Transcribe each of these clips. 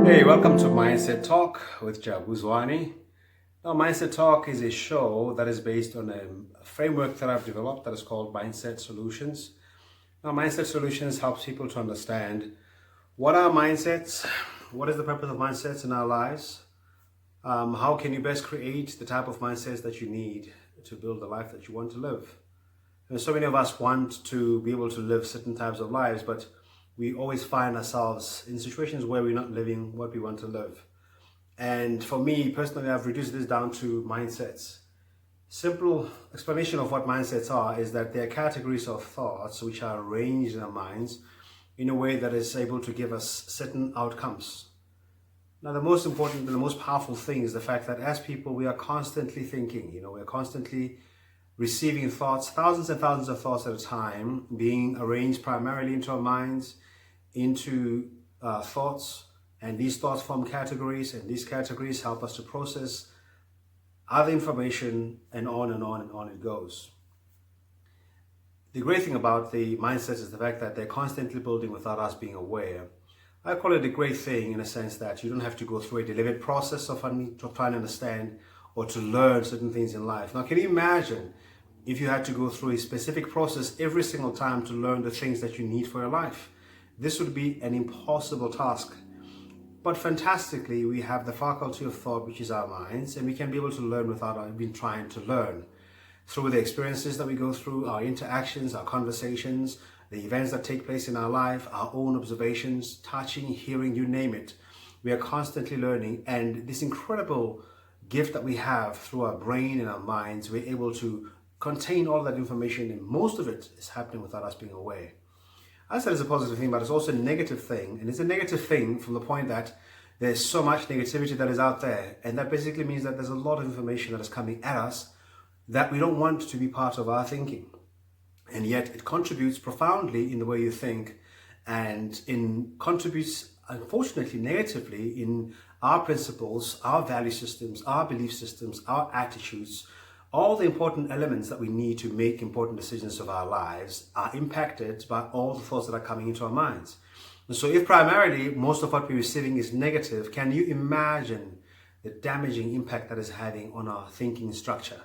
Hey, welcome to Mindset Talk with Jabu Zwane. Now, Mindset Talk is a show that is based on a framework that I've developed that is called Mindset Solutions. Now, Mindset Solutions helps people to understand what are mindsets, what is the purpose of mindsets in our lives, how can you best create the type of mindsets that you need to build the life that you want to live. And so many of us want to be able to live certain types of lives, but we always find ourselves in situations where we're not living what we want to live. And for me personally, I've reduced this down to mindsets. Simple explanation of what mindsets are is that they're categories of thoughts which are arranged in our minds in a way that is able to give us certain outcomes. Now, the most important and the most powerful thing is the fact that as people, we are constantly thinking, we're constantly receiving thoughts, thousands and thousands of thoughts at a time, being arranged primarily into our minds, into thoughts, and these thoughts form categories, and these categories help us to process other information, and on and on and on it goes. The great thing about the mindsets is the fact that they're constantly building without us being aware. I call it a great thing in a sense that you don't have to go through a deliberate process of trying to understand or to learn certain things in life. Now, can you imagine if you had to go through a specific process every single time to learn the things that you need for your life? This would be an impossible task. But fantastically, we have the faculty of thought, which is our minds, and we can be able to learn without even trying to learn. Through the experiences that we go through, our interactions, our conversations, the events that take place in our life, our own observations, touching, hearing, you name it. We are constantly learning, and this incredible gift that we have through our brain and our minds, we're able to contain all that information, and most of it is happening without us being aware. I said it's a positive thing, but it's also a negative thing. And it's a negative thing from the point that there's so much negativity that is out there. And that basically means that there's a lot of information that is coming at us that we don't want to be part of our thinking. And yet it contributes profoundly in the way you think, and contributes, unfortunately, negatively in our principles, our value systems, our belief systems, our attitudes. All the important elements that we need to make important decisions of our lives are impacted by all the thoughts that are coming into our minds. And so if primarily most of what we're receiving is negative, can you imagine the damaging impact that is having on our thinking structure?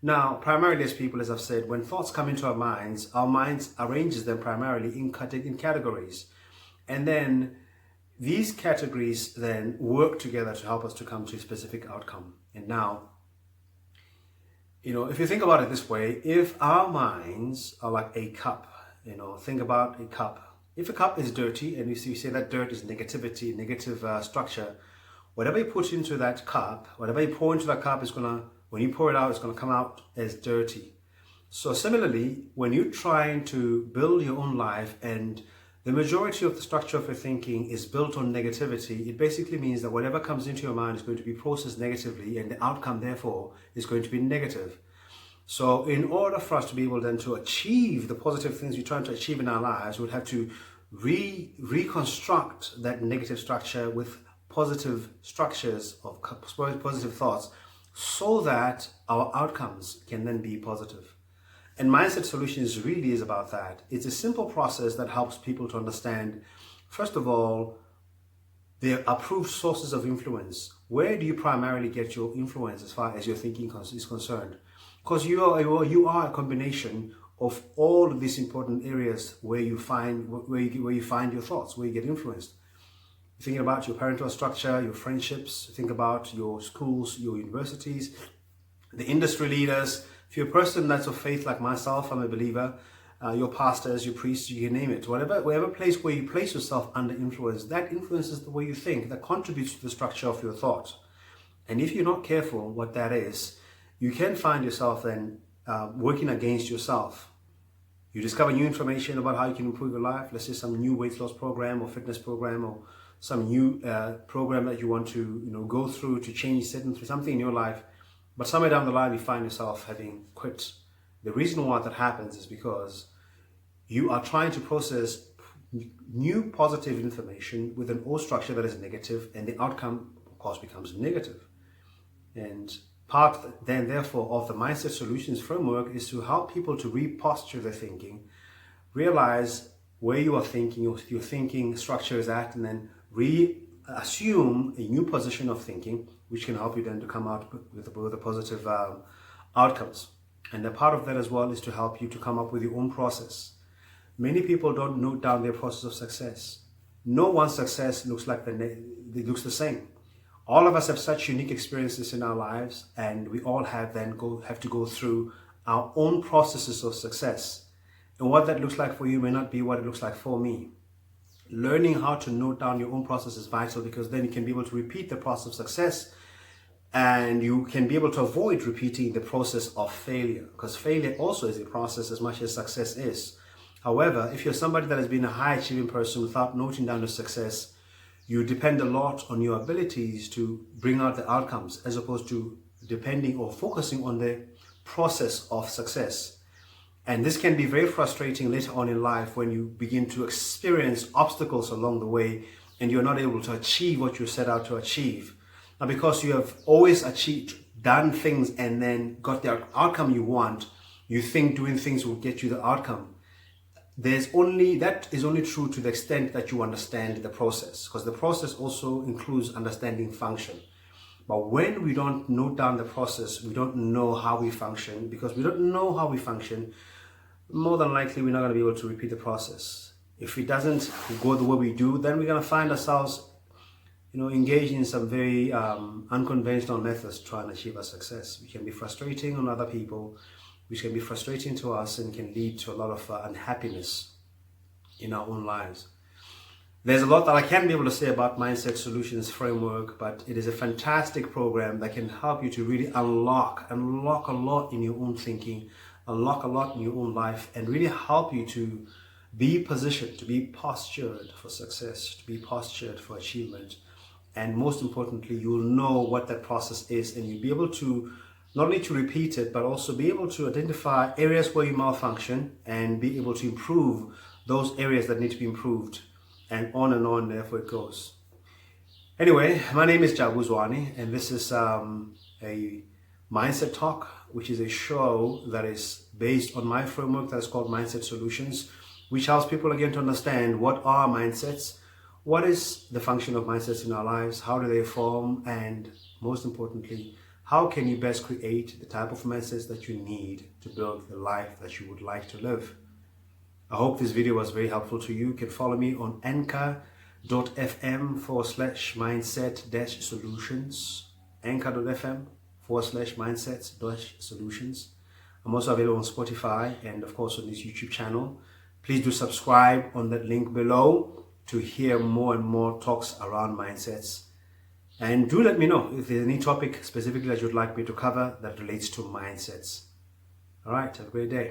Now, primarily as people, as I've said, when thoughts come into our minds arranges them primarily in categories. And then these categories then work together to help us to come to a specific outcome. And now, if you think about it this way, if our minds are like a cup, think about a cup. If a cup is dirty, and you say that dirt is negativity, negative structure, whatever you put into that cup, whatever you pour into that cup when you pour it out, it's going to come out as dirty. So similarly, when you're trying to build your own life and the majority of the structure of your thinking is built on negativity, it basically means that whatever comes into your mind is going to be processed negatively, and the outcome, therefore, is going to be negative. So in order for us to be able then to achieve the positive things we're trying to achieve in our lives, we'd have to reconstruct that negative structure with positive structures of positive thoughts so that our outcomes can then be positive. And Mindset Solutions really is about that. It's a simple process that helps people to understand, first of all, their approved sources of influence. Where do you primarily get your influence as far as your thinking is concerned? Because you are a combination of all of these important areas where you find your thoughts, where you get influenced. You're thinking about your parental structure, your friendships, think about your schools, your universities, the industry leaders. If you're a person that's of faith like myself, I'm a believer, your pastors, your priests, you can name it. Whatever place where you place yourself under influence, that influences the way you think, that contributes to the structure of your thought. And if you're not careful what that is, you can find yourself then working against yourself. You discover new information about how you can improve your life. Let's say some new weight loss program or fitness program, or some new program that you want to go through to change something in your life. But somewhere down the line, you find yourself having quit. The reason why that happens is because you are trying to process new positive information with an old structure that is negative, and the outcome, of course, becomes negative. And part then, therefore, of the Mindset Solutions framework is to help people to reposture their thinking, realize where you are thinking, your thinking structure is at, and then assume a new position of thinking, which can help you then to come out with a positive outcomes. And a part of that as well is to help you to come up with your own process. Many people don't note down their process of success. No one's success looks like it looks the same. All of us have such unique experiences in our lives, and we all have to go through our own processes of success. And what that looks like for you may not be what it looks like for me. Learning how to note down your own process is vital, because then you can be able to repeat the process of success, and you can be able to avoid repeating the process of failure, because failure also is a process as much as success is. However, if you're somebody that has been a high achieving person without noting down your success, you depend a lot on your abilities to bring out the outcomes, as opposed to depending or focusing on the process of success. And this can be very frustrating later on in life when you begin to experience obstacles along the way and you're not able to achieve what you set out to achieve. Now, because you have always done things and then got the outcome you want, you think doing things will get you the outcome. That is only true to the extent that you understand the process, because the process also includes understanding function. But when we don't note down the process, we don't know how we function. Because we don't know how we function, more than likely we're not going to be able to repeat the process. If it doesn't go the way we do, then we're going to find ourselves engaging in some very unconventional methods to try and achieve our success, which can be frustrating on other people, which can be frustrating to us, and can lead to a lot of unhappiness in our own lives. There's a lot that I can't be able to say about Mindset Solutions Framework, but it is a fantastic program that can help you to really unlock a lot in your own thinking, unlock a lot in your own life, and really help you to be positioned, to be postured for success, to be postured for achievement. And most importantly, you'll know what that process is, and you'll be able to not only to repeat it, but also be able to identify areas where you malfunction and be able to improve those areas that need to be improved, and on, therefore it goes. Anyway, my name is Jabu Zwane, and this is a Mindset Talk, which is a show that is based on my framework that's called Mindset Solutions, which helps people again to understand what are mindsets, what is the function of mindsets in our lives, how do they form, and most importantly, how can you best create the type of mindsets that you need to build the life that you would like to live. I hope this video was very helpful to you. You can follow me on anchor.fm/mindset-solutions, anchor.fm/mindset-solutions. I'm also available on Spotify and of course on this YouTube channel. Please do subscribe on that link below to hear more and more talks around mindsets. And do let me know if there's any topic specifically that you'd like me to cover that relates to mindsets. All right, have a great day.